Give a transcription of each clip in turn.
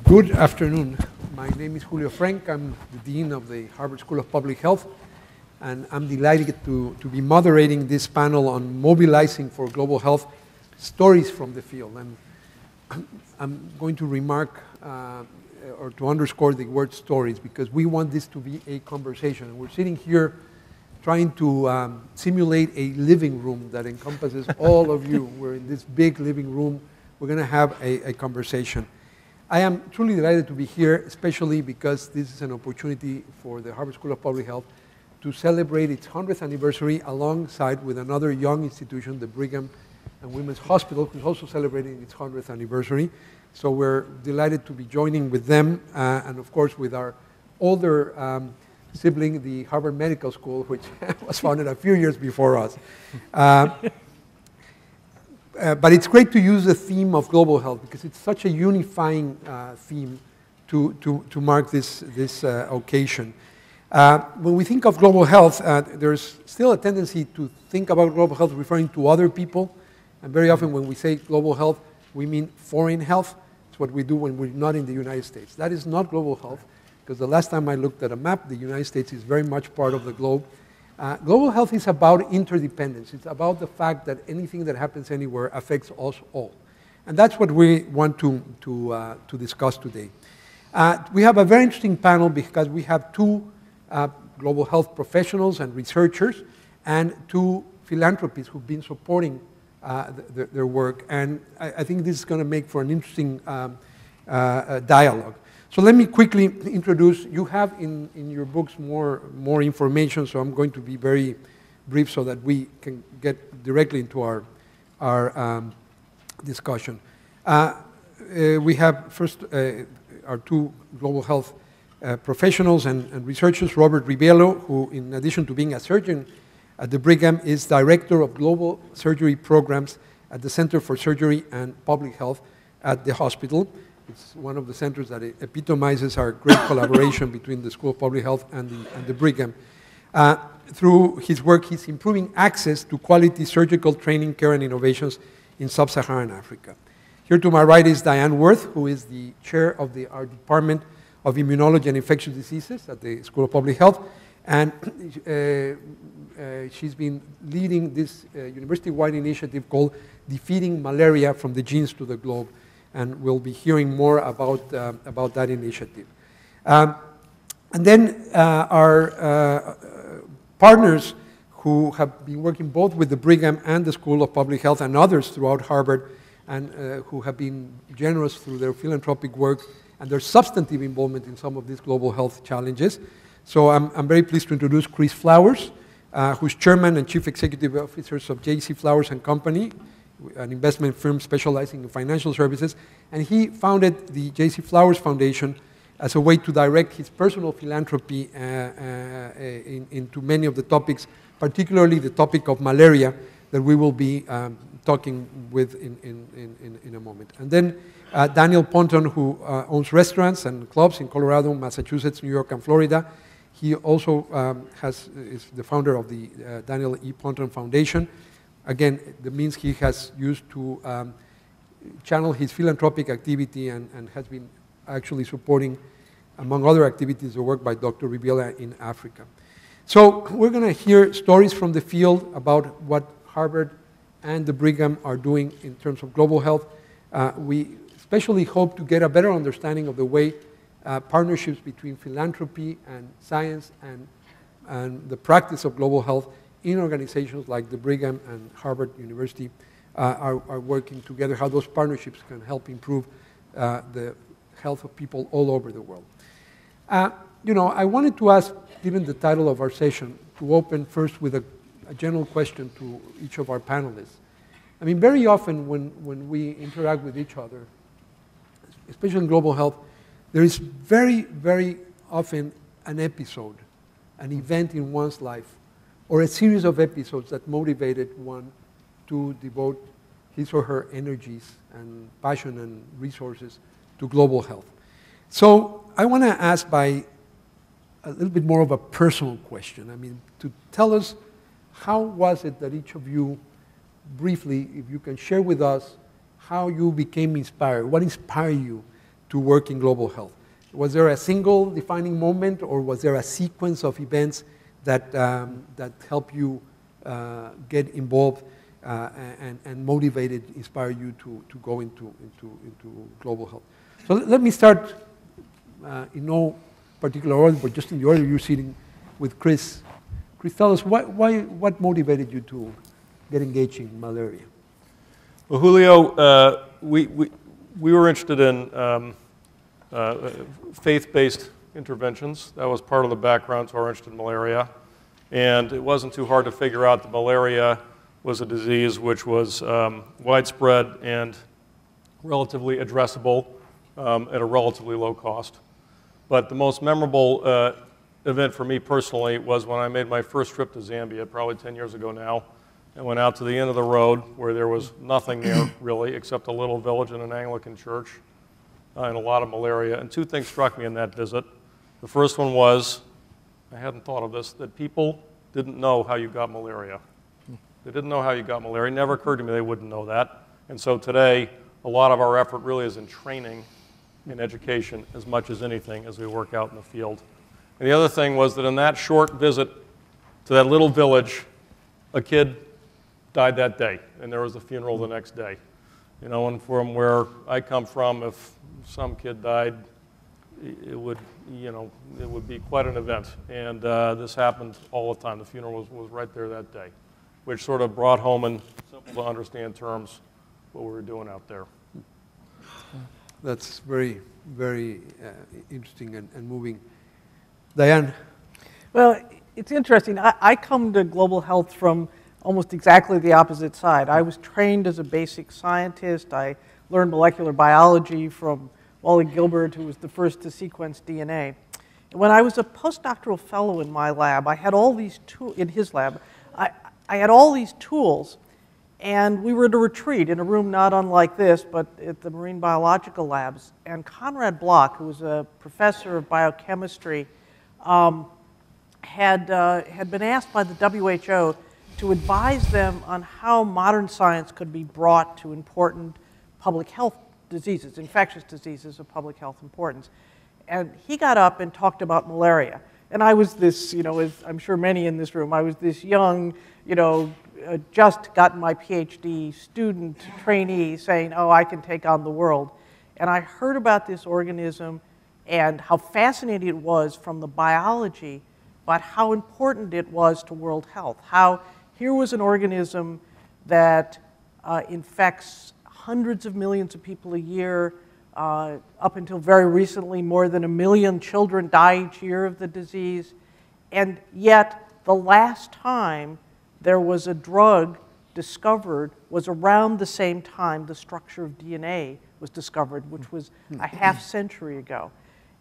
Good afternoon. My name is Julio Frenk. I'm the Dean of the Harvard School of Public Health, and I'm delighted to be moderating this panel on mobilizing for global health, stories from the field. And I'm going to remark or to underscore the word stories because we want this to be a conversation. We're sitting here trying to simulate a living room that encompasses all of you. We're in this big living room. We're going to have a conversation. I am truly delighted to be here, especially because this is an opportunity for the Harvard School of Public Health to celebrate its 100th anniversary alongside with another young institution, the Brigham and Women's Hospital, who's also celebrating its 100th anniversary. So we're delighted to be joining with them, and of course with our older sibling, the Harvard Medical School, which was founded a few years before us. But it's great to use the theme of global health because it's such a unifying theme to mark this occasion. When we think of global health, there's still a tendency to think about global health referring to other people. And very often when we say global health, we mean foreign health. It's what we do when we're not in the United States. That is not global health, because the last time I looked at a map, the United States is very much part of the globe. Global health is about interdependence. It's about the fact that anything that happens anywhere affects us all. And that's what we want to discuss today. We have a very interesting panel because we have two global health professionals and researchers and two philanthropists who've been supporting their work. And I think this is going to make for an interesting dialogue. So let me quickly introduce, you have in your books more information, so I'm going to be very brief so that we can get directly into our discussion. We have first our two global health professionals and researchers, Robert Riviello, who in addition to being a surgeon at the Brigham is Director of Global Surgery Programs at the Center for Surgery and Public Health at the hospital. It's one of the centers that epitomizes our great collaboration between the School of Public Health and the Brigham. Through his work, he's improving access to quality surgical training, care, and innovations in sub-Saharan Africa. Here to my right is Dyann Wirth, who is the chair of our Department of Immunology and Infectious Diseases at the School of Public Health. And she's been leading this university-wide initiative called Defeating Malaria from the Genes to the Globe. And we'll be hearing more about that initiative. And then our partners who have been working both with the Brigham and the School of Public Health and others throughout Harvard and who have been generous through their philanthropic work and their substantive involvement in some of these global health challenges. So I'm very pleased to introduce Chris Flowers, who's Chairman and Chief Executive Officers of J.C. Flowers and Company, an investment firm specializing in financial services, and he founded the J.C. Flowers Foundation as a way to direct his personal philanthropy into many of the topics, particularly the topic of malaria that we will be talking with in a moment. And then Daniel Ponton, who owns restaurants and clubs in Colorado, Massachusetts, New York, and Florida. He also is the founder of the Daniel E. Ponton Foundation. Again, the means he has used to channel his philanthropic activity and has been actually supporting, among other activities, the work by Dr. Rebello in Africa. So we're going to hear stories from the field about what Harvard and the Brigham are doing in terms of global health. We especially hope to get a better understanding of the way partnerships between philanthropy and science and the practice of global health in organizations like the Brigham and Harvard University are working together, how those partnerships can help improve the health of people all over the world. I wanted to ask, given the title of our session, to open first with a general question to each of our panelists. I mean, very often when we interact with each other, especially in global health, there is very, very often an episode, an event in one's life, or a series of episodes that motivated one to devote his or her energies and passion and resources to global health. So I want to ask by a little bit more of a personal question. I mean, to tell us how was it that each of you, briefly, if you can share with us how you became inspired, what inspired you to work in global health? Was there a single defining moment, or was there a sequence of events that, that helped you get involved and motivated, inspire you to go into global health? So let me start in no particular order, but just in the order you're sitting with Chris. Chris, tell us what motivated you to get engaged in malaria? Well, Julio, we were interested in faith-based interventions. That was part of the background to our interest in malaria. And it wasn't too hard to figure out that malaria was a disease which was widespread and relatively addressable at a relatively low cost. But the most memorable event for me personally was when I made my first trip to Zambia, probably 10 years ago now. I went out to the end of the road where there was nothing there really except a little village and an Anglican church and a lot of malaria. And two things struck me in that visit. The first one was, I hadn't thought of this, that people didn't know how you got malaria. They didn't know how you got malaria. It never occurred to me they wouldn't know that. And so today, a lot of our effort really is in training and education as much as anything as we work out in the field. And the other thing was that in that short visit to that little village, a kid died that day, and there was a funeral the next day. You know, and from where I come from, if some kid died, it would, you know, it would be quite an event. And this happened all the time. The funeral was right there that day, which sort of brought home in simple to understand terms what we were doing out there. That's very, very interesting and moving. Dyann? Well, it's interesting. I come to global health from almost exactly the opposite side. I was trained as a basic scientist. I learned molecular biology from Wally Gilbert, who was the first to sequence DNA. And when I was a postdoctoral fellow in my lab, I had all these tools, in his lab, I had all these tools, and we were at a retreat in a room not unlike this, but at the marine biological labs. And Conrad Bloch, who was a professor of biochemistry, had been asked by the WHO to advise them on how modern science could be brought to important public health diseases, infectious diseases of public health importance. And he got up and talked about malaria. And I was this, you know, as I'm sure many in this room, I was this young, you know, just gotten my PhD student trainee saying, oh, I can take on the world. And I heard about this organism and how fascinating it was from the biology, but how important it was to world health. How here was an organism that infects hundreds of millions of people a year. Up until very recently, more than 1 million children die each year of the disease. And yet, the last time there was a drug discovered was around the same time the structure of DNA was discovered, which was a half century ago.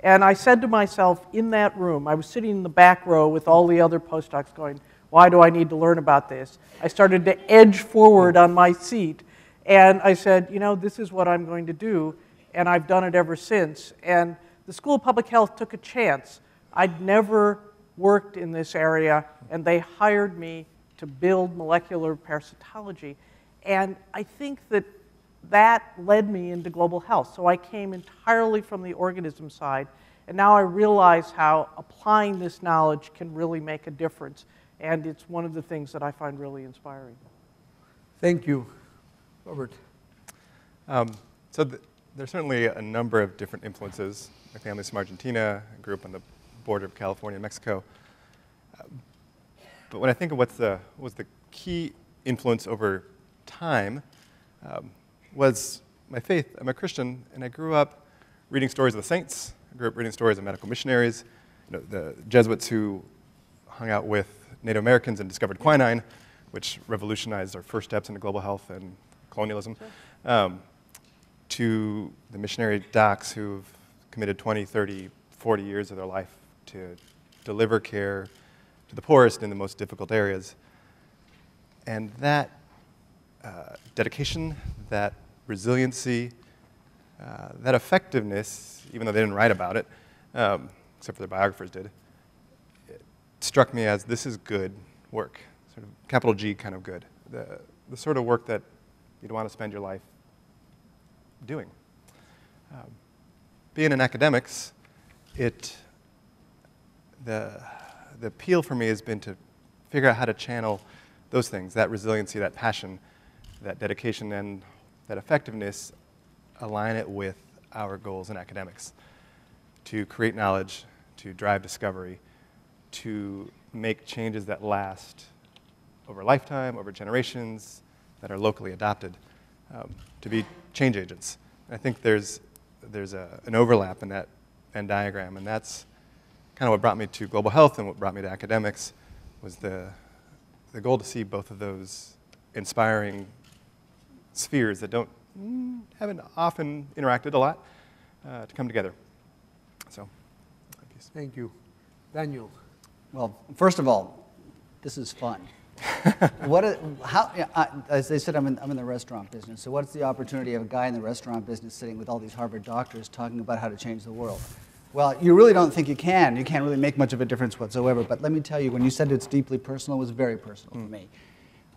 And I said to myself in that room, I was sitting in the back row with all the other postdocs going, why do I need to learn about this? I started to edge forward on my seat, and I said, you know, this is what I'm going to do, and I've done it ever since. And the School of Public Health took a chance. I'd never worked in this area, and they hired me to build molecular parasitology. And I think that that led me into global health. So I came entirely from the organism side, and now I realize how applying this knowledge can really make a difference. And it's one of the things that I find really inspiring. Thank you. Robert? There's certainly a number of different influences. My family's from Argentina. I grew up on the border of California and Mexico. But when I think of what was the key influence over time, was my faith. I'm a Christian, and I grew up reading stories of the saints. I grew up reading stories of medical missionaries, you know, the Jesuits who hung out with Native Americans and discovered quinine, which revolutionized our first steps into global health and colonialism, to the missionary docs who've committed 20, 30, 40 years of their life to deliver care to the poorest in the most difficult areas. And that dedication, that resiliency, that effectiveness, even though they didn't write about it, except for their biographers did, it struck me as this is good work, sort of capital G kind of good, the sort of work that you'd want to spend your life doing. being in academics, the appeal for me has been to figure out how to channel those things, that resiliency, that passion, that dedication, and that effectiveness, align it with our goals in academics, to create knowledge, to drive discovery, to make changes that last over a lifetime, over generations, that are locally adopted, to be change agents. And I think there's an overlap in that Venn diagram, and that's kind of what brought me to global health and what brought me to academics, was the goal to see both of those inspiring spheres that haven't often interacted a lot to come together. So, thank you. Daniel. Well, first of all, this is fun. As they said, I'm in the restaurant business. So what's the opportunity of a guy in the restaurant business sitting with all these Harvard doctors talking about how to change the world? Well, you really don't think you can. You can't really make much of a difference whatsoever. But let me tell you, when you said it's deeply personal, it was very personal for me.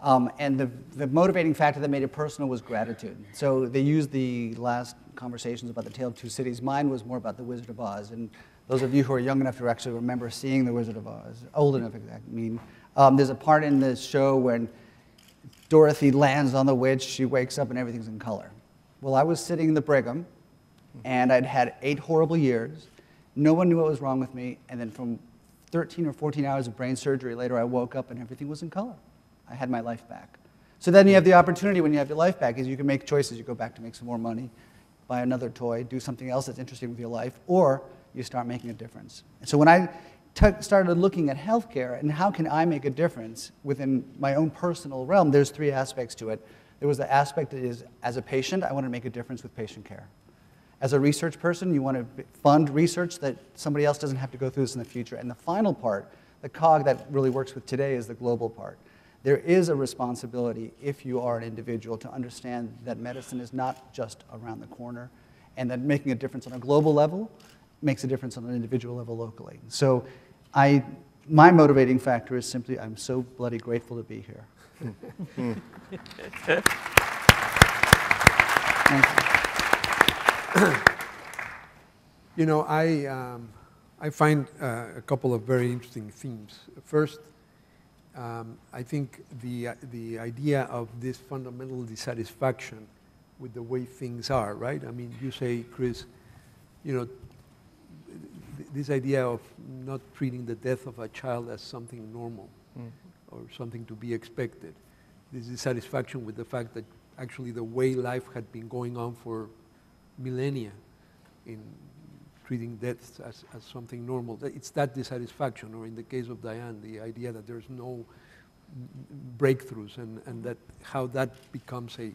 And the motivating factor that made it personal was gratitude. So they used the last conversations about the Tale of Two Cities. Mine was more about the Wizard of Oz. And those of you who are young enough to actually remember seeing the Wizard of Oz, old enough, there's a part in the show when Dorothy lands on the witch, she wakes up and everything's in color. Well, I was sitting in the Brigham, and I'd had 8 horrible years. No one knew what was wrong with me, and then from 13 or 14 hours of brain surgery later, I woke up and everything was in color. I had my life back. So then you have the opportunity when you have your life back is you can make choices. You go back to make some more money, buy another toy, do something else that's interesting with your life, or you start making a difference. And so when I started looking at healthcare and how can I make a difference within my own personal realm, there's 3 aspects to it. There was the aspect that is, as a patient, I want to make a difference with patient care. As a research person, you want to fund research that somebody else doesn't have to go through this in the future. And the final part, the cog that really works with today, is the global part. There is a responsibility, if you are an individual, to understand that medicine is not just around the corner, and that making a difference on a global level makes a difference on an individual level locally. So my motivating factor is simply, I'm so bloody grateful to be here. Thank you. You know, I find a couple of very interesting themes. First, I think the idea of this fundamental dissatisfaction with the way things are, right? I mean, you say, Chris, you know, this idea of not treating the death of a child as something normal or something to be expected. This dissatisfaction with the fact that actually the way life had been going on for millennia in treating deaths as something normal. It's that dissatisfaction, or in the case of Dyann, the idea that there's no breakthroughs and that how that becomes a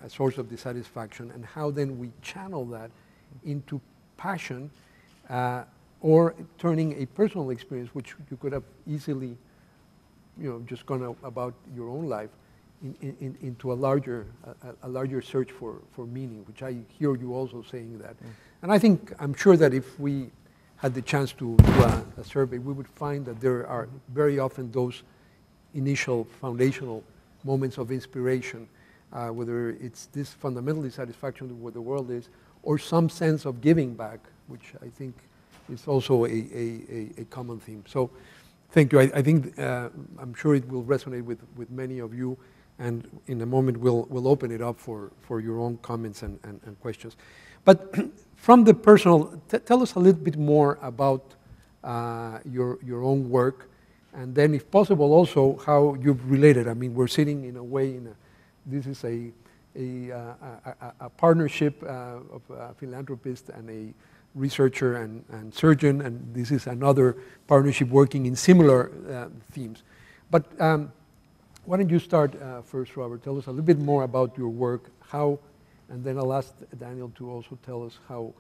source of dissatisfaction, and how then we channel that into passion or turning a personal experience, which you could have easily, you know, just gone about your own life, into a larger search for meaning, which I hear you also saying that. And I think, I'm sure that if we had the chance to do a survey, we would find that there are very often those initial foundational moments of inspiration, whether it's this fundamental dissatisfaction with what the world is, or some sense of giving back, which I think is also a common theme. So thank you. I think, I'm sure it will resonate with many of you. And in a moment, we'll open it up for your own comments and questions. But from the personal, tell us a little bit more about your own work, and then, if possible, also how you've related. I mean, we're sitting in a way this is a partnership of a philanthropist and a researcher and surgeon, and this is another partnership working in similar themes. But why don't you start first, Robert? Tell us a little bit more about your work, how, and then I'll ask Daniel to also tell us how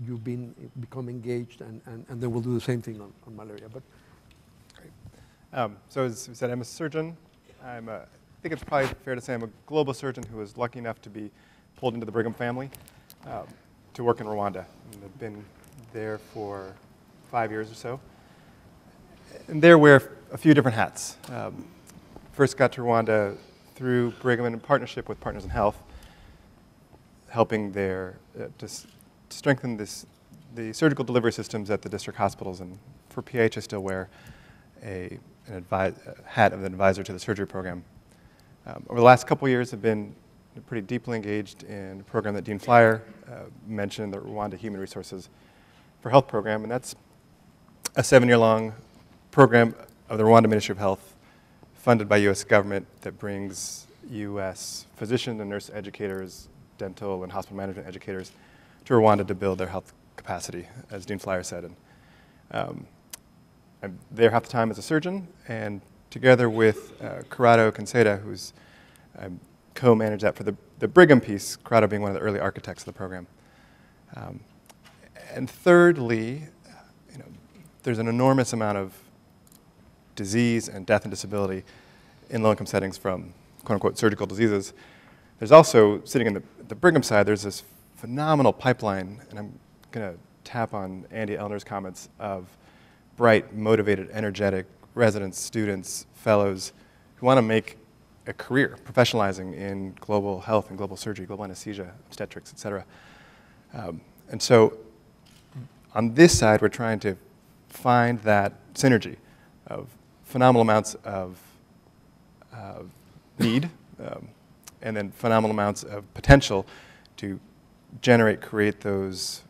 you've become engaged, and then we'll do the same thing on malaria. But so as we said, I'm a surgeon. I think it's probably fair to say I'm a global surgeon who was lucky enough to be pulled into the Brigham family to work in Rwanda. And I've been there for 5 years or so. And there wear a few different hats. First got to Rwanda through Brigham in partnership with Partners in Health. helping their, to strengthen the surgical delivery systems at the district hospitals. And for PH, I still wear a hat of an advisor to the surgery program. Over the last couple years, I've been pretty deeply engaged in a program that Dean Flyer mentioned, the Rwanda Human Resources for Health program, and that's a 7-year-long program of the Rwanda Ministry of Health funded by U.S. government that brings U.S. physician and nurse educators, dental and hospital management educators to Rwanda to build their health capacity, as Dean Flyer said. And I'm there half the time as a surgeon, and together with Corrado Conceda, who's co-managed that for the Brigham piece, Corrado being one of the early architects of the program. And thirdly, there's an enormous amount of disease and death and disability in low-income settings from quote-unquote surgical diseases. There's also, sitting in the Brigham side, there's this phenomenal pipeline, and I'm going to tap on Andy Elner's comments, of bright, motivated, energetic residents, students, fellows who want to make a career professionalizing in global health and global surgery, global anesthesia, obstetrics, et cetera. And so on this side, we're trying to find that synergy of phenomenal amounts of need and then phenomenal amounts of potential to create those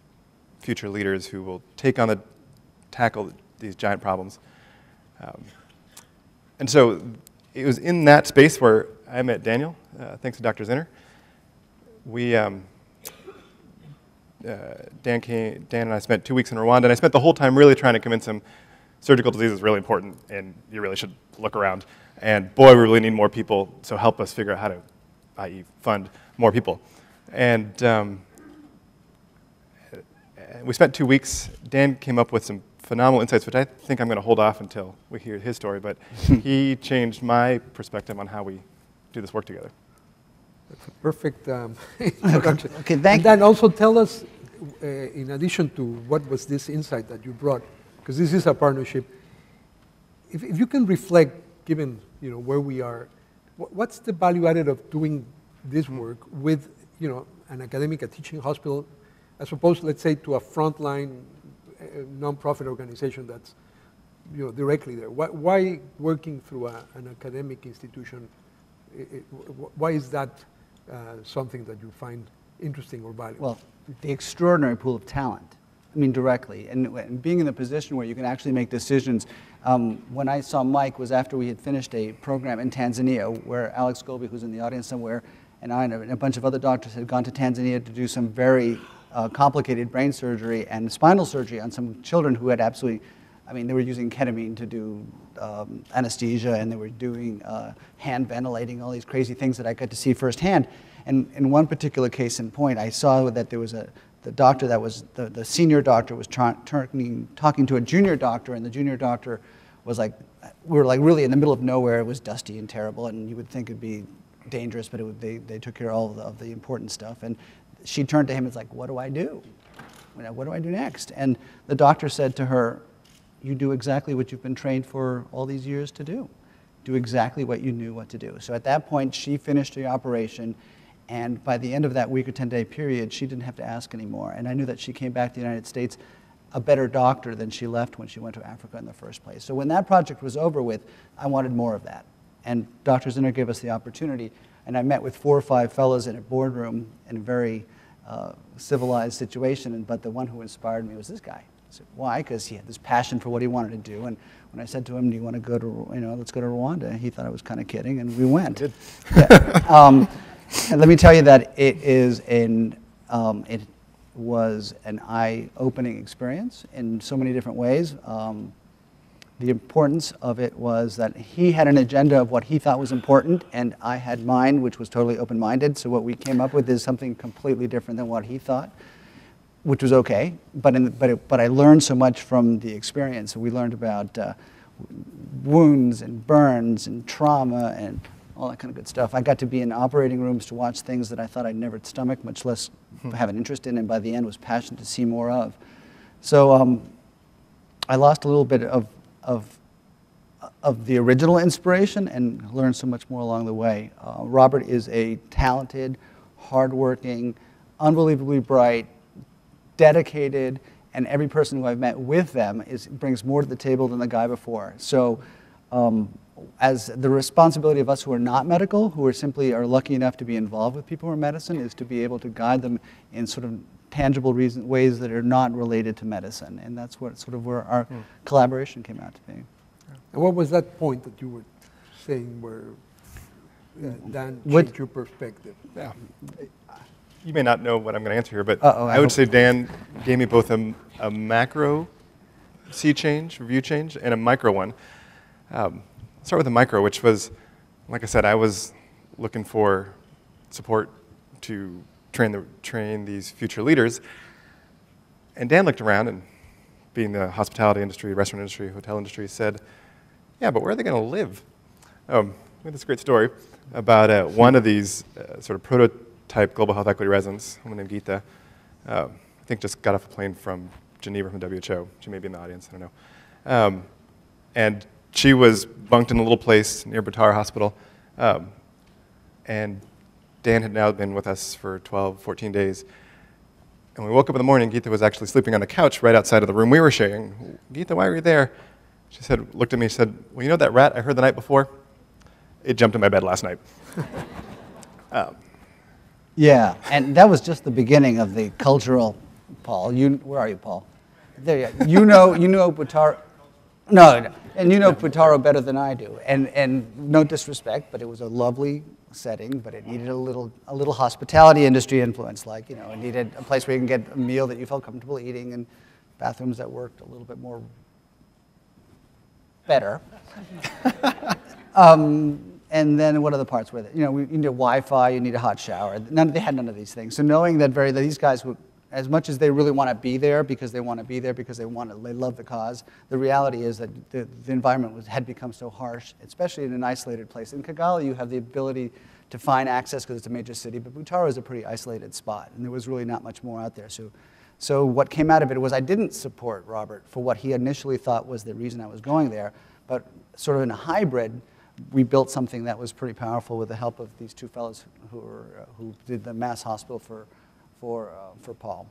future leaders who will tackle these giant problems. And so it was in that space where I met Daniel, thanks to Dr. Zinner. Dan and I spent 2 weeks in Rwanda, and I spent the whole time really trying to convince him surgical disease is really important, and you really should look around. And boy, we really need more people, so help us figure out how to, i.e., fund more people. And we spent 2 weeks. Dan came up with some phenomenal insights, which I think I'm going to hold off until we hear his story, but he changed my perspective on how we do this work together. That's a perfect introduction. Okay, thank you. And then also tell us, in addition to what was this insight that you brought, because this is a partnership, if you can reflect, given where we are, what's the value added of doing this work with an academic, a teaching hospital, as opposed, let's say, to a frontline non-profit organization that's directly there? Why working through an academic institution? Why is that something that you find interesting or valuable? Well, the extraordinary pool of talent. I mean, directly. And being in the position where you can actually make decisions. When I saw Mike was after we had finished a program in Tanzania where Alex Gobi, who's in the audience somewhere, and I and a bunch of other doctors had gone to Tanzania to do some very complicated brain surgery and spinal surgery on some children who had absolutely, they were using ketamine to do anesthesia, and they were doing hand ventilating, all these crazy things that I got to see firsthand. And in one particular case in point, I saw that there was the doctor that was, the senior doctor was talking to a junior doctor, and the junior doctor was like, we were like really in the middle of nowhere. It was dusty and terrible, and you would think it'd be dangerous, but they took care of all of the important stuff. And she turned to him and was like, what do I do? What do I do next? And the doctor said to her, you do exactly what you've been trained for all these years to do. Do exactly what you knew what to do. So at that point, she finished the operation, and by the end of that week or 10-day period, she didn't have to ask anymore. And I knew that she came back to the United States a better doctor than she left when she went to Africa in the first place. So when that project was over with, I wanted more of that. And Dr. Zinner gave us the opportunity, and I met with 4 or 5 fellows in a boardroom in a very civilized situation, but the one who inspired me was this guy. I said, why? Because he had this passion for what he wanted to do. And when I said to him, do you want to go to, let's go to Rwanda, he thought I was kind of kidding, and we went. Yeah. And let me tell you that it was an eye-opening experience in so many different ways. The importance of it was that he had an agenda of what he thought was important, and I had mine, which was totally open-minded. So what we came up with is something completely different than what he thought, which was okay. But I learned so much from the experience. We learned about wounds and burns and trauma and all that kind of good stuff. I got to be in operating rooms to watch things that I thought I'd never stomach, much less have an interest in, and by the end was passionate to see more of. So I lost a little bit of the original inspiration and learned so much more along the way. Robert is a talented, hardworking, unbelievably bright, dedicated, and every person who I've met with them brings more to the table than the guy before. So as the responsibility of us who are not medical, who are lucky enough to be involved with people who are medicine, is to be able to guide them in sort of tangible ways that are not related to medicine. And that's what sort of where our collaboration came out to be. And what was that point that you were saying where Dan changed your perspective? Yeah. You may not know what I'm going to answer here, but I I would say Dan gave me both a macro view change, and a micro one. I'll start with the micro, which was, like I said, I was looking for support to train these future leaders. And Dan looked around, and being the hospitality industry, restaurant industry, hotel industry, said, yeah, but where are they going to live? We had this great story about one of these sort of prototype global health equity residents, a woman named Geeta, I think just got off a plane from Geneva from WHO. She may be in the audience, I don't know. And she was bunked in a little place near Butara Hospital. And Dan had now been with us for 12, 14 days. And when we woke up in the morning, Geeta was actually sleeping on the couch right outside of the room we were sharing. Geeta, why were you there? She looked at me and said, well, you know that rat I heard the night before? It jumped in my bed last night. Yeah, and that was just the beginning of the cultural, Paul. Where are you, Paul? There you are. You know Butaro. No, and you know Butaro better than I do. And no disrespect, but it was a lovely setting, but it needed a little hospitality industry influence. Like, you know, it needed a place where you can get a meal that you felt comfortable eating, and bathrooms that worked a little bit more better. And then what other parts were there? You know, you need Wi-Fi, you need a hot shower. They had none of these things. So knowing that these guys would, as much as they really want to be there because they love the cause, the reality is that the environment had become so harsh, especially in an isolated place. In Kigali, you have the ability to find access because it's a major city, but Butaro is a pretty isolated spot, and there was really not much more out there. So what came out of it was I didn't support Robert for what he initially thought was the reason I was going there, but sort of in a hybrid, we built something that was pretty powerful with the help of these two fellows who did the mass hospital for Paul.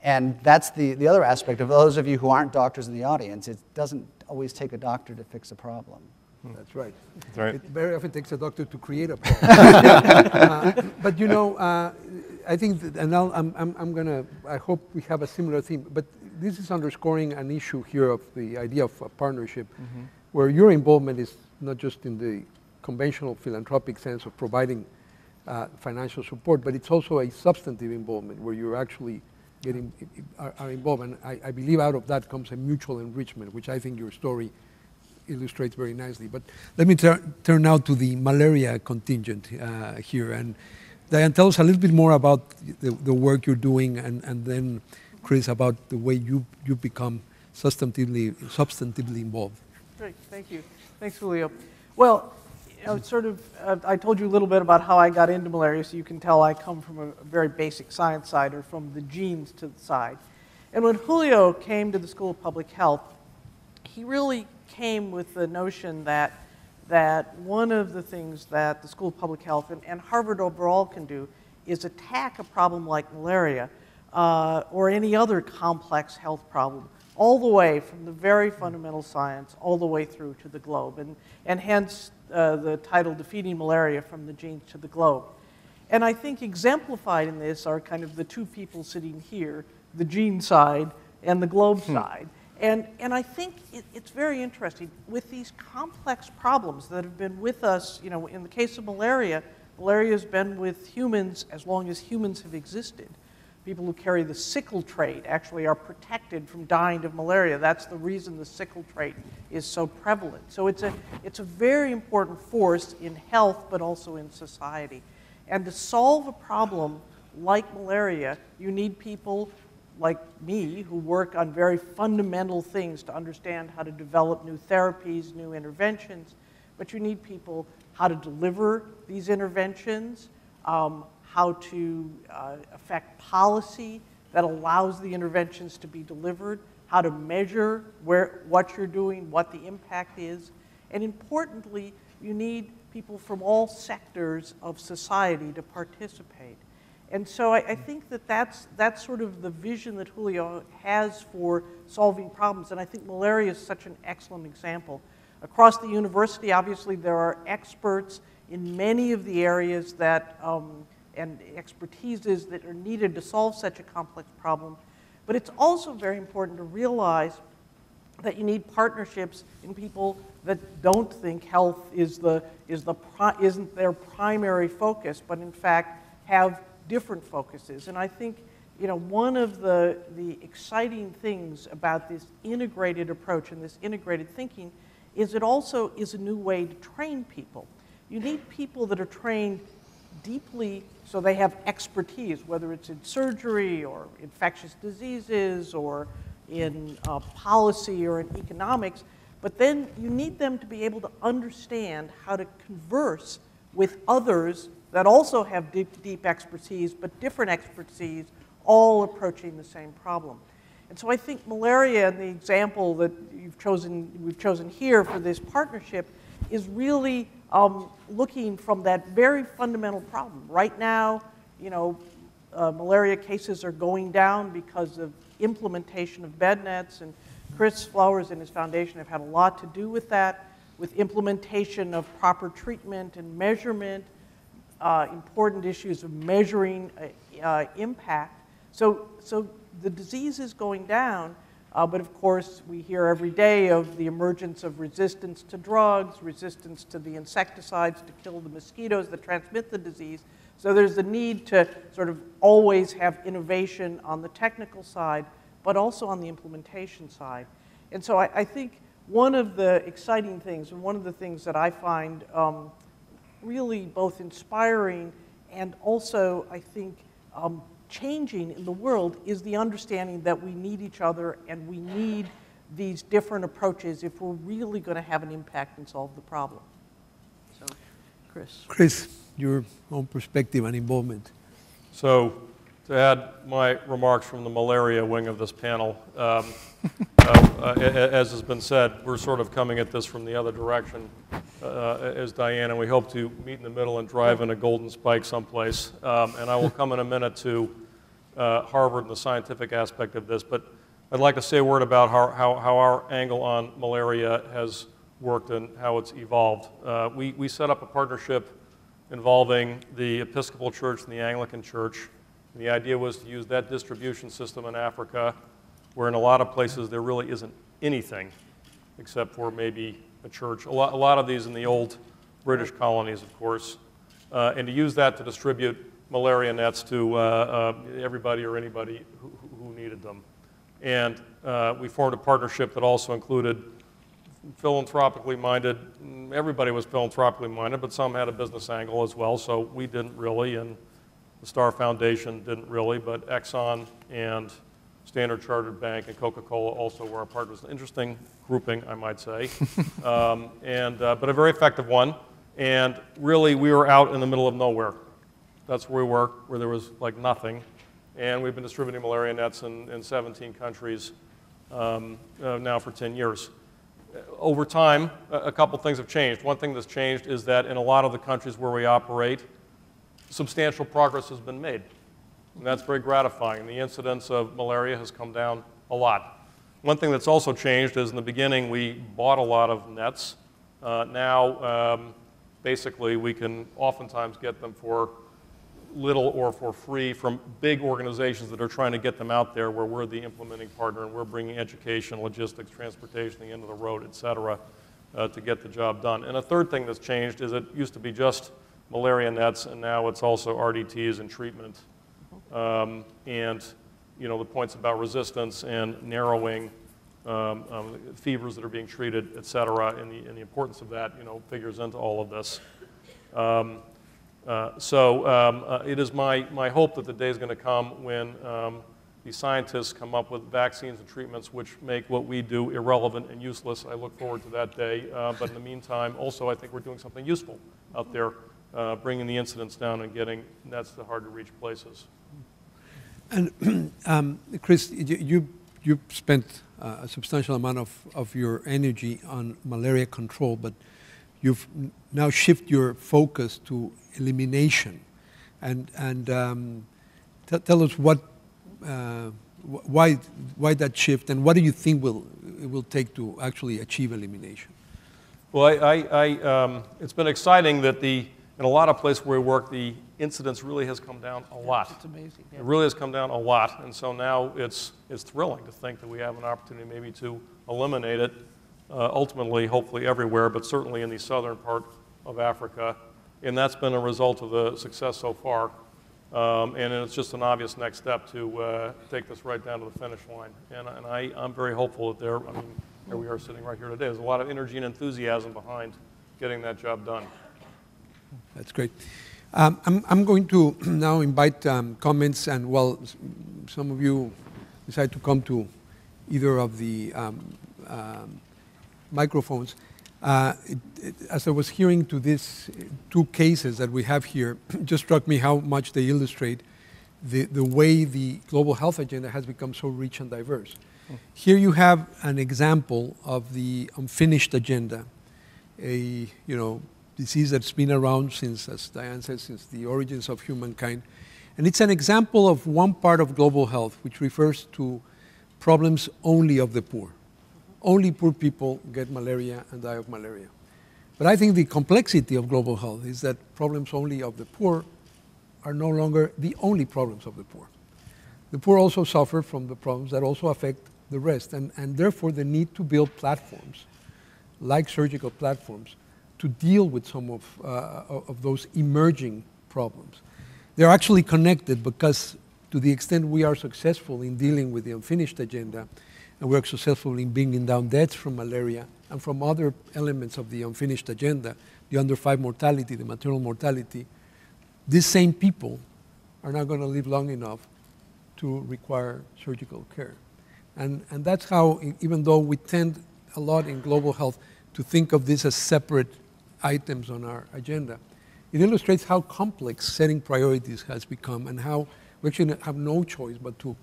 And that's the other aspect of those of you who aren't doctors in the audience. It doesn't always take a doctor to fix a problem. That's right. That's right. It very often takes a doctor to create a problem. But you know, I think, and I hope we have a similar theme, but this is underscoring an issue here of the idea of a partnership, where your involvement is not just in the conventional philanthropic sense of providing financial support, but it's also a substantive involvement where you're actually are involved. And I believe out of that comes a mutual enrichment, which I think your story illustrates very nicely. But let me turn now to the malaria contingent here. And Dyann, tell us a little bit more about the work you're doing, and then Chris, about the way you become substantively involved. Great, thank you. Thanks, Julio. Well, you know, I told you a little bit about how I got into malaria, so you can tell I come from a very basic science side, or from the genes to the side. And when Julio came to the School of Public Health, he really came with the notion that one of the things that the School of Public Health and Harvard overall can do is attack a problem like malaria or any other complex health problem, all the way from the very fundamental science all the way through to the globe, and hence the title Defeating Malaria from the Genes to the Globe. And I think exemplified in this are kind of the two people sitting here, the gene side and the globe side. And I think it's very interesting with these complex problems that have been with us. You know, in the case of malaria, malaria has been with humans as long as humans have existed. People who carry the sickle trait actually are protected from dying of malaria. That's the reason the sickle trait is so prevalent. So it's a very important force in health, but also in society. And to solve a problem like malaria, you need people like me who work on very fundamental things to understand how to develop new therapies, new interventions. But you need people how to deliver these interventions, how to affect policy that allows the interventions to be delivered, how to measure what you're doing, what the impact is. And importantly, you need people from all sectors of society to participate. And so I think that that's sort of the vision that Julio has for solving problems, and I think malaria is such an excellent example. Across the university, obviously, there are experts in many of the areas that, and expertises that are needed to solve such a complex problem. But it's also very important to realize that you need partnerships in people that don't think health isn't their primary focus, but in fact have different focuses. And I think, one of the exciting things about this integrated approach and this integrated thinking is it also is a new way to train people. You need people that are trained deeply so they have expertise, whether it's in surgery or infectious diseases or in policy or in economics, but then you need them to be able to understand how to converse with others that also have deep expertise, but different expertise, all approaching the same problem. And so I think malaria and the example that we've chosen here for this partnership is really looking from that very fundamental problem. Right now, malaria cases are going down because of implementation of bed nets, and Chris Flowers and his foundation have had a lot to do with that, with implementation of proper treatment and measurement, important issues of measuring impact. So the disease is going down, but of course we hear every day of the emergence of resistance to drugs, resistance to the insecticides to kill the mosquitoes that transmit the disease. So there's the need to sort of always have innovation on the technical side, but also on the implementation side. And so I think one of the exciting things, and one of the things that I find really both inspiring and also, I think, changing in the world is the understanding that we need each other and we need these different approaches if we're really going to have an impact and solve the problem. So, Chris. Chris, your own perspective and involvement. So, to add my remarks from the malaria wing of this panel, as has been said, we're sort of coming at this from the other direction as Dyann, and we hope to meet in the middle and drive in a golden spike someplace. And I will come in a minute to Harvard and the scientific aspect of this, but I'd like to say a word about how our angle on malaria has worked and how it's evolved. We set up a partnership involving the Episcopal Church and the Anglican Church. And the idea was to use that distribution system in Africa, where in a lot of places there really isn't anything except for maybe a church. A lot of these in the old British colonies, of course, and to use that to distribute malaria nets to everybody or anybody who needed them. And we formed a partnership that also included philanthropically minded. Everybody was philanthropically minded, but some had a business angle as well, so we didn't really, and the Star Foundation didn't really, but Exxon and Standard Chartered Bank and Coca-Cola also were our partners. An interesting grouping, I might say, but a very effective one. And really, we were out in the middle of nowhere. That's where we were, where there was like nothing. And we've been distributing malaria nets in 17 countries now for 10 years. Over time, a couple things have changed. One thing that's changed is that in a lot of the countries where we operate, substantial progress has been made. And that's very gratifying. The incidence of malaria has come down a lot. One thing that's also changed is in the beginning we bought a lot of nets. Now, basically, we can oftentimes get them for little or for free from big organizations that are trying to get them out there where we're the implementing partner and we're bringing education, logistics, transportation, the end of the road, et cetera, to get the job done. And a third thing that's changed is it used to be just malaria nets, and now it's also RDTs and treatment. And the points about resistance and narrowing fevers that are being treated, et cetera, and the importance of that, figures into all of this. It is my hope that the day is going to come when the scientists come up with vaccines and treatments which make what we do irrelevant and useless. I look forward to that day. But in the meantime, also, I think we're doing something useful out there, bringing the incidence down and getting nets to hard-to-reach places. And Chris, you spent a substantial amount of your energy on malaria control, but you've now shifted your focus to elimination. And tell us why that shift, and what do you think it will take to actually achieve elimination? Well, it's been exciting that in a lot of places where we work, the incidence really has come down a lot. It's amazing. Yeah. It really has come down a lot, and so now it's thrilling to think that we have an opportunity maybe to eliminate it, ultimately, hopefully everywhere, but certainly in the southern part of Africa, and that's been a result of the success so far. And it's just an obvious next step to take this right down to the finish line. And I'm very hopeful that here we are sitting right here today. There's a lot of energy and enthusiasm behind getting that job done. That's great. I'm going to now invite comments, and well, some of you decide to come to either of the microphones. As I was hearing to these two cases that we have here, it just struck me how much they illustrate the way the global health agenda has become so rich and diverse. Here you have an example of the unfinished agenda, a disease that's been around since, as Dyann said, since the origins of humankind. And it's an example of one part of global health, which refers to problems only of the poor. Only poor people get malaria and die of malaria. But I think the complexity of global health is that problems only of the poor are no longer the only problems of the poor. The poor also suffer from the problems that also affect the rest, and therefore the need to build platforms, like surgical platforms, to deal with some of those emerging problems. They're actually connected because to the extent we are successful in dealing with the unfinished agenda, and we're successful in bringing down deaths from malaria and from other elements of the unfinished agenda, the under 5 mortality, the maternal mortality, these same people are not going to live long enough to require surgical care. And that's how, even though we tend a lot in global health to think of this as separate items on our agenda, it illustrates how complex setting priorities has become and how we actually have no choice but to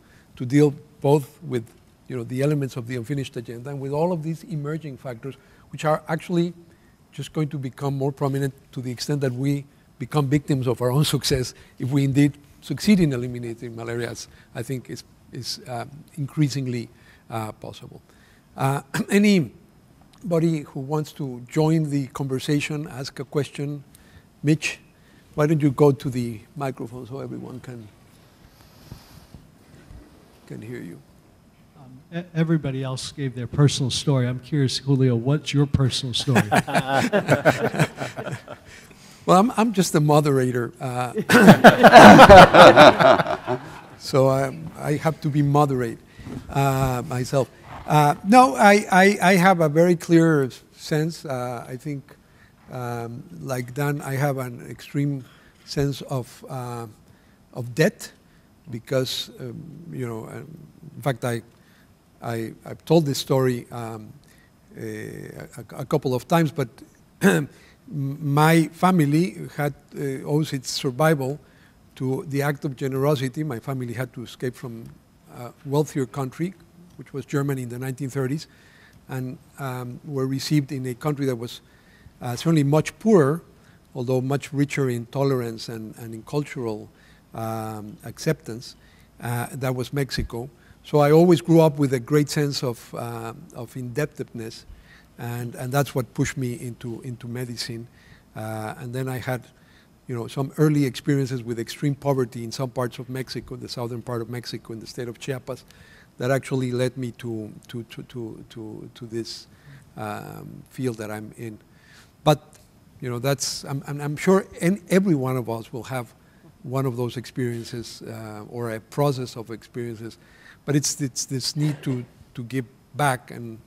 deal both with the elements of the unfinished agenda and with all of these emerging factors, which are actually just going to become more prominent to the extent that we become victims of our own success if we indeed succeed in eliminating malaria, as I think is increasingly possible. Anybody who wants to join the conversation, ask a question? Mitch, why don't you go to the microphone so everyone can hear you? Everybody else gave their personal story. I'm curious, Julio, what's your personal story? Well, I'm just a moderator, so I have to be moderate myself. No, I have a very clear sense. I think, like Dan, I have an extreme sense of debt because, in fact, I've told this story a couple of times, but my family owes its survival to the act of generosity. My family had to escape from a wealthier country, which was Germany in the 1930s, and were received in a country that was certainly much poorer, although much richer in tolerance and in cultural acceptance. That was Mexico. So I always grew up with a great sense of indebtedness, and that's what pushed me into medicine. And then I had, some early experiences with extreme poverty in some parts of Mexico, the southern part of Mexico, in the state of Chiapas, that actually led me to this field that I'm in. But I'm sure every one of us will have one of those experiences or a process of experiences. But it's this need to give back and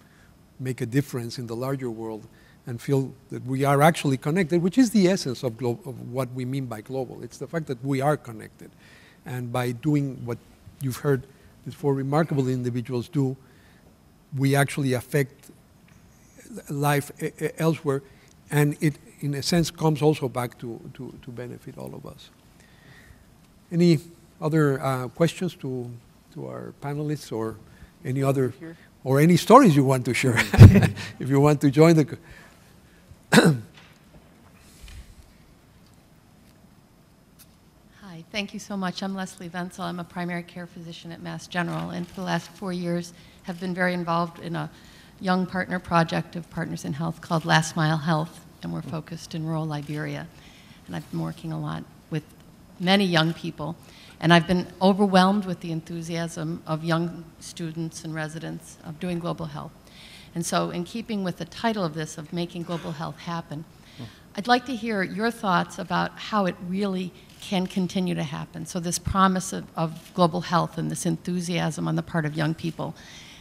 make a difference in the larger world and feel that we are actually connected, which is the essence of what we mean by global. It's the fact that we are connected. And by doing what you've heard these 4 remarkable individuals do, we actually affect life elsewhere. And it, in a sense, comes also back to benefit all of us. Any other questions to our panelists, or any other, or any stories you want to share? If you want to join the... Hi, Hi, thank you so much. I'm Leslie Vancil. I'm a primary care physician at Mass General, and for the last 4 years have been very involved in a young partner project of Partners in Health called Last Mile Health, and we're focused in rural Liberia. And I've been working a lot with many young people, and I've been overwhelmed with the enthusiasm of young students and residents of doing global health. And so in keeping with the title of this, of making global health happen, I'd like to hear your thoughts about how it really can continue to happen. So this promise of global health and this enthusiasm on the part of young people.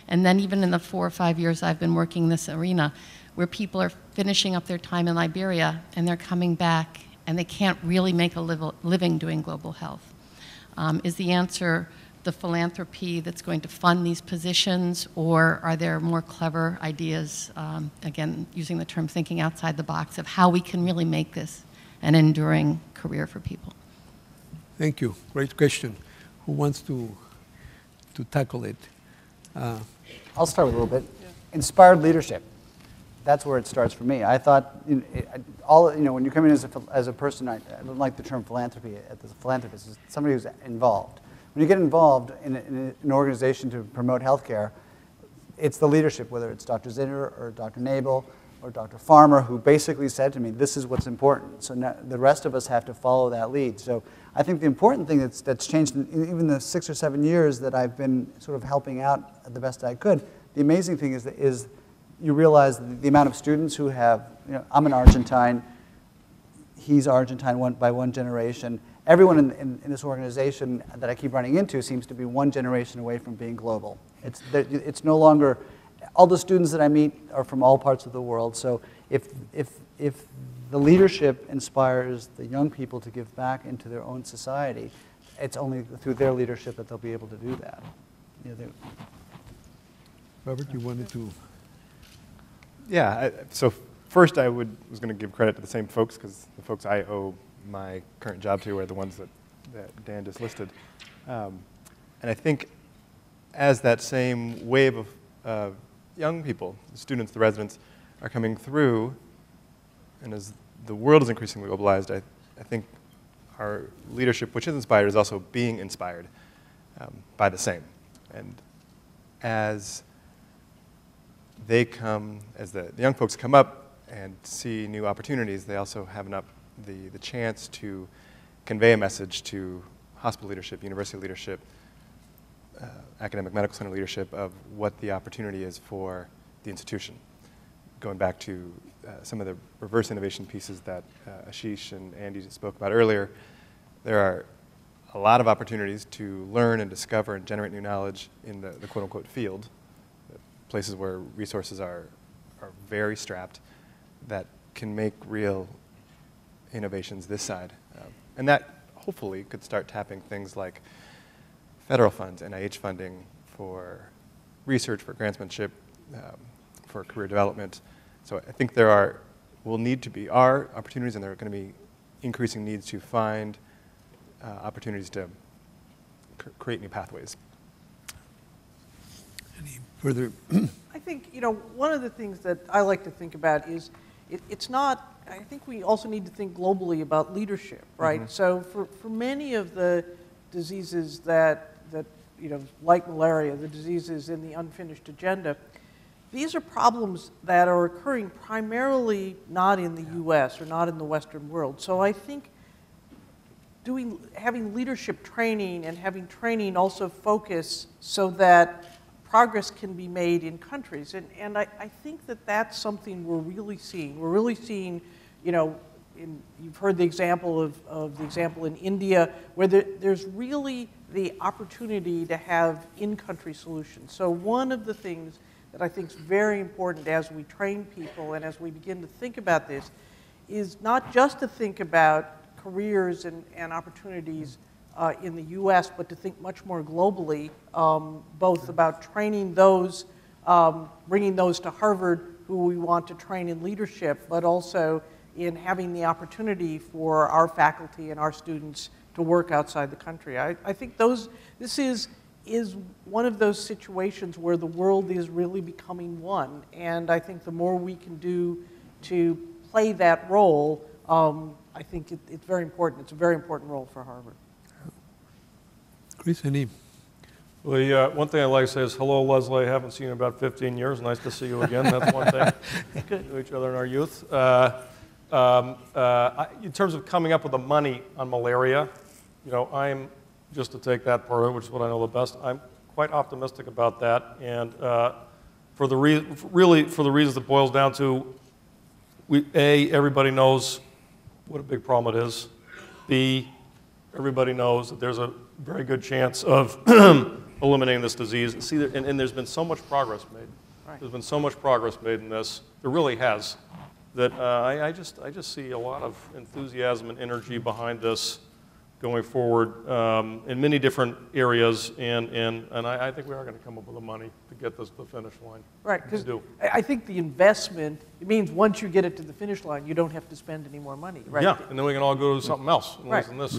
And then even in the 4 or 5 years I've been working in this arena, where people are finishing up their time in Liberia and they're coming back and they can't really make a living doing global health. Is the answer the philanthropy that's going to fund these positions, or are there more clever ideas, again, using the term thinking outside the box, of how we can really make this an enduring career for people? Thank you. Great question. Who wants to tackle it? I'll start with a little bit. Inspired leadership. That's where it starts for me. I thought, when you come in as a person, I don't like the term philanthropy. As a philanthropist, is somebody who's involved. When you get involved in an organization to promote healthcare, it's the leadership, whether it's Dr. Zinner or Dr. Nabel or Dr. Farmer, who basically said to me, this is what's important. So now the rest of us have to follow that lead. So I think the important thing that's changed in even the 6 or 7 years that I've been sort of helping out the best I could, the amazing thing is you realize the amount of students who have, I'm an Argentine, he's Argentine by one generation. Everyone in this organization that I keep running into seems to be one generation away from being global. It's no longer, all the students that I meet are from all parts of the world. So if the leadership inspires the young people to give back into their own society, it's only through their leadership that they'll be able to do that. Robert, you wanted to? Yeah, so first I was going to give credit to the same folks, because the folks I owe my current job to are the ones that Dan just listed. And I think as that same wave of young people, the students, the residents, are coming through, and as the world is increasingly globalized, I think our leadership, which is inspired, is also being inspired by the same. And as they come, as the young folks come up and see new opportunities, they also have the chance to convey a message to hospital leadership, university leadership, academic medical center leadership of what the opportunity is for the institution. Going back to some of the reverse innovation pieces that Ashish and Andy spoke about earlier, there are a lot of opportunities to learn and discover and generate new knowledge in the quote-unquote field, places where resources are very strapped, that can make real innovations this side. And that hopefully could start tapping things like federal funds, NIH funding for research, for grantsmanship, for career development. So I think there are opportunities, and there are going to be increasing needs to find opportunities to create new pathways. Any further? I think, one of the things that I like to think about is it's not, I think we also need to think globally about leadership, right? Mm-hmm. So for many of the diseases that like malaria, the diseases in the unfinished agenda, these are problems that are occurring primarily not in the U.S. or not in the Western world. So I think having leadership training and having training also focus so that progress can be made in countries. And I think that that's something we're really seeing. We're really seeing, you've heard the example of the example in India, where there's really the opportunity to have in-country solutions. So one of the things that I think is very important as we train people and as we begin to think about this is not just to think about careers and opportunities in the U.S., but to think much more globally, both about training those, bringing those to Harvard who we want to train in leadership, but also in having the opportunity for our faculty and our students to work outside the country. I think this is one of those situations where the world is really becoming one, and I think the more we can do to play that role, I think it's very important. It's a very important role for Harvard. Chris, any? Well, one thing I'd like to say is, hello, Leslie. I haven't seen you in about 15 years. Nice to see you again. That's one thing. We knew each other in our youth. In terms of coming up with the money on malaria, I'm, just to take that part of it, which is what I know the best, I'm quite optimistic about that. And for the reasons that boils down to, A, everybody knows what a big problem it is. B, everybody knows that there's a very good chance of eliminating this disease. See, and there's been so much progress made. Right. There's been so much progress made in this. There really has. That I just see a lot of enthusiasm and energy behind this going forward in many different areas, and I think we are going to come up with the money to get this to the finish line. Right, because I think the investment, it means once you get it to the finish line, you don't have to spend any more money, right? Yeah, and then we can all go to something else. Right. In this,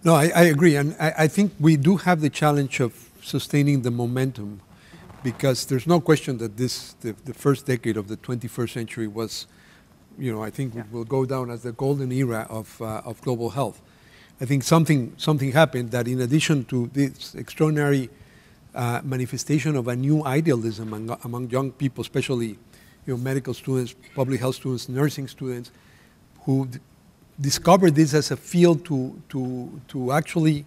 No, I agree, and I think we do have the challenge of sustaining the momentum, because there's no question that the first decade of the 21st century was, I think will go down as the golden era of global health. I think something happened that, in addition to this extraordinary manifestation of a new idealism among young people, especially medical students, public health students, nursing students, who discovered this as a field to actually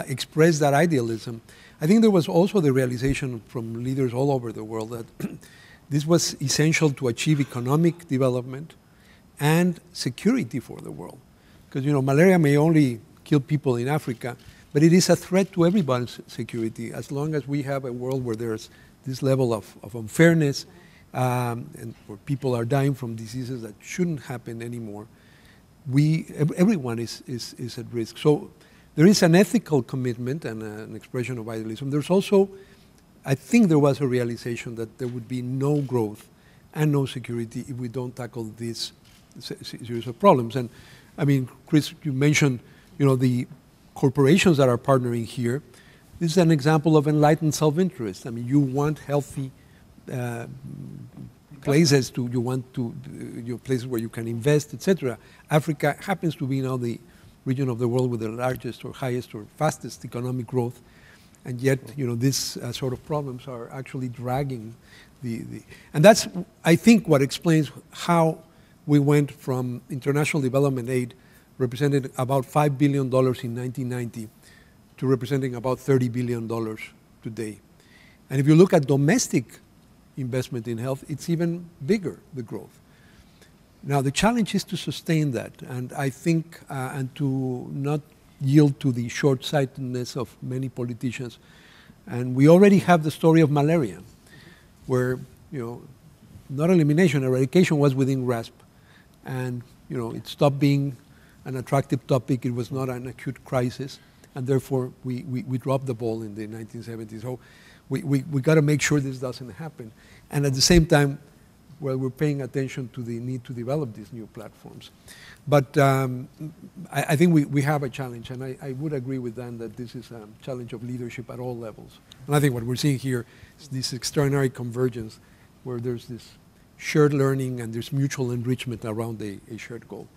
express that idealism. I think there was also the realization from leaders all over the world that this was essential to achieve economic development and security for the world. Because malaria may only kill people in Africa, but it is a threat to everybody's security as long as we have a world where there's this level of unfairness and where people are dying from diseases that shouldn't happen anymore. Everyone is at risk. So there is an ethical commitment and an expression of idealism. There's also, I think there was a realization that there would be no growth and no security if we don't tackle these series of problems. And I mean, Chris, you mentioned, the corporations that are partnering here. This is an example of enlightened self-interest. I mean, you want healthy places places where you can invest, etc. Africa happens to be now the region of the world with the largest or highest or fastest economic growth, and yet these sort of problems are actually dragging and that's, I think, what explains how we went from international development aid representing about $5 billion in 1990 to representing about $30 billion today. And if you look at domestic investment in health, it's even bigger, the growth. Now, the challenge is to sustain that, and I think, and to not yield to the short-sightedness of many politicians. And we already have the story of malaria, where, not elimination, eradication was within grasp. And, it stopped being an attractive topic. It was not an acute crisis. And therefore, we dropped the ball in the 1970s. So we got to make sure this doesn't happen. And at the same time, we're paying attention to the need to develop these new platforms. But I think we have a challenge, and I would agree with Dan that this is a challenge of leadership at all levels. And I think what we're seeing here is this extraordinary convergence where there's this shared learning and there's mutual enrichment around a shared goal.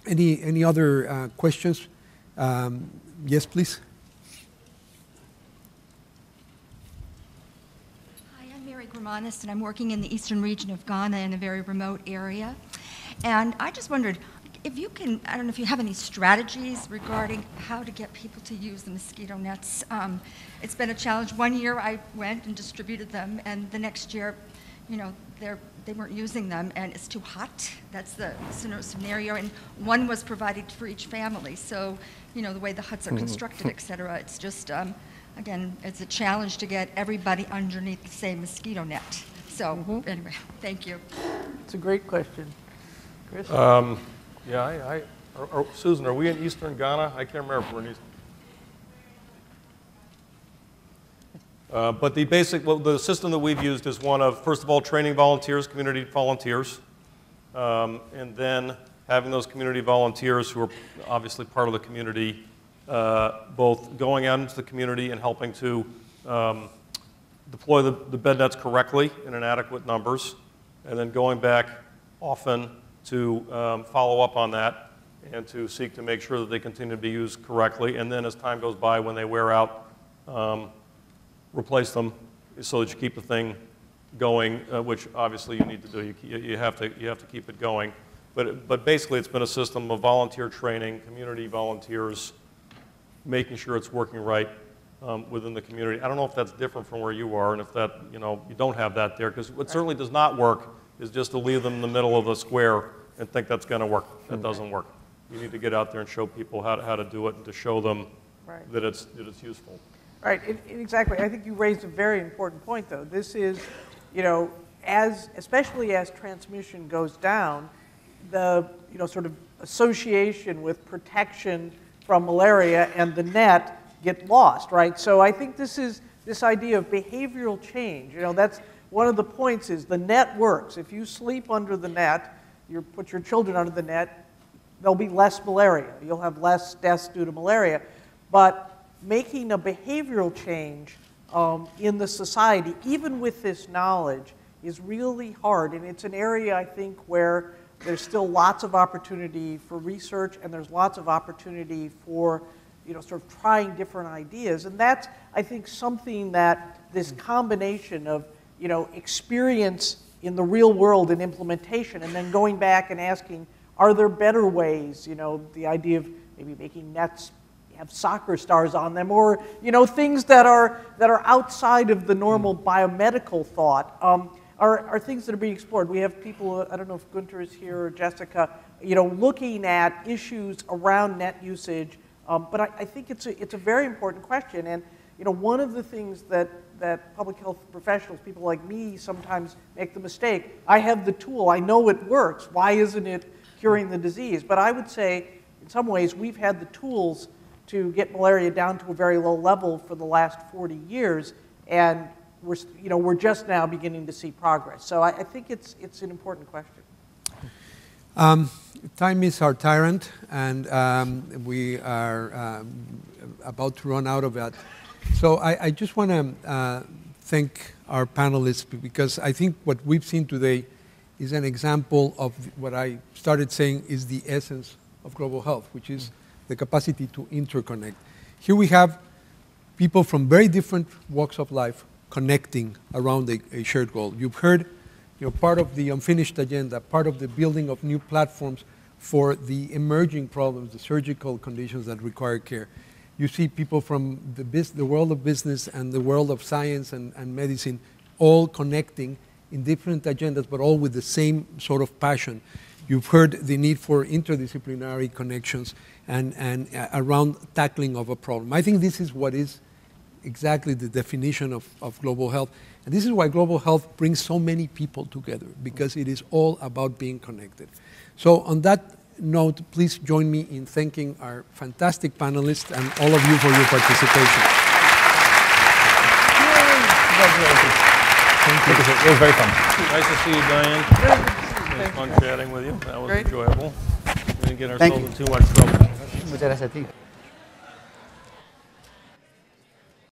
Any other questions? Yes, please. And I'm working in the eastern region of Ghana in a very remote area. And I just wondered if you can, I don't know if you have any strategies regarding how to get people to use the mosquito nets. It's been a challenge. One year I went and distributed them, and the next year, they weren't using them, and it's too hot. That's the scenario. And one was provided for each family. So, the way the huts are constructed, et cetera, it's just, again, it's a challenge to get everybody underneath the same mosquito net. So anyway, thank you. It's a great question. Chris? Susan, are we in eastern Ghana? I can't remember if we're in eastern. But the system that we've used is one of, first of all, training volunteers, community volunteers, and then having those community volunteers who are obviously part of the community, both going out into the community and helping to deploy the bed nets correctly and in adequate numbers, and then going back often to follow up on that and to seek to make sure that they continue to be used correctly. And then as time goes by, when they wear out, replace them so that you keep the thing going, which obviously you need to do. You have to keep it going. But basically, it's been a system of volunteer training, community volunteers, making sure it's working right within the community. I don't know if that's different from where you are, and if that, you don't have that there, because what certainly does not work is just to leave them in the middle of the square and think that's going to work. That doesn't work. You need to get out there and show people how to do it and to show them that it's useful. Right, exactly. I think you raised a very important point, though. This is, especially as transmission goes down, the sort of association with protection from malaria and the net get lost, right? So I think this idea of behavioral change. That's one of the points is the net works. If you sleep under the net, you put your children under the net, there'll be less malaria. You'll have less deaths due to malaria. But making a behavioral change in the society, even with this knowledge, is really hard. And it's an area, I think, where there's still lots of opportunity for research, and there's lots of opportunity for sort of trying different ideas. And that's, I think, something that this combination of experience in the real world and implementation, and then going back and asking, are there better ways? The idea of maybe making nets have soccer stars on them, or things that are outside of the normal biomedical thought. Are things that are being explored. We have people, I don't know if Gunter is here or Jessica, looking at issues around net usage. But I think it's a very important question. And one of the things that public health professionals, people like me, sometimes make the mistake. I have the tool. I know it works. Why isn't it curing the disease? But I would say, in some ways, we've had the tools to get malaria down to a very low level for the last 40 years, and we're just now beginning to see progress. So I think it's an important question. Time is our tyrant, and we are about to run out of that. So I just want to thank our panelists, because I think what we've seen today is an example of what I started saying is the essence of global health, which is the capacity to interconnect. Here we have people from very different walks of life connecting around a shared goal. You've heard part of the unfinished agenda, part of the building of new platforms for the emerging problems, the surgical conditions that require care. You see people from the world of business and the world of science and medicine all connecting in different agendas, but all with the same sort of passion. You've heard the need for interdisciplinary connections and around tackling of a problem. I think this is what is exactly the definition of global health. And this is why global health brings so many people together, because it is all about being connected. So on that note, please join me in thanking our fantastic panelists and all of you for your participation. Thank you. It was very fun. Nice to see you, Dyann. It was fun chatting with you. That was enjoyable. We didn't get ourselves in too much trouble. Muchas gracias a ti.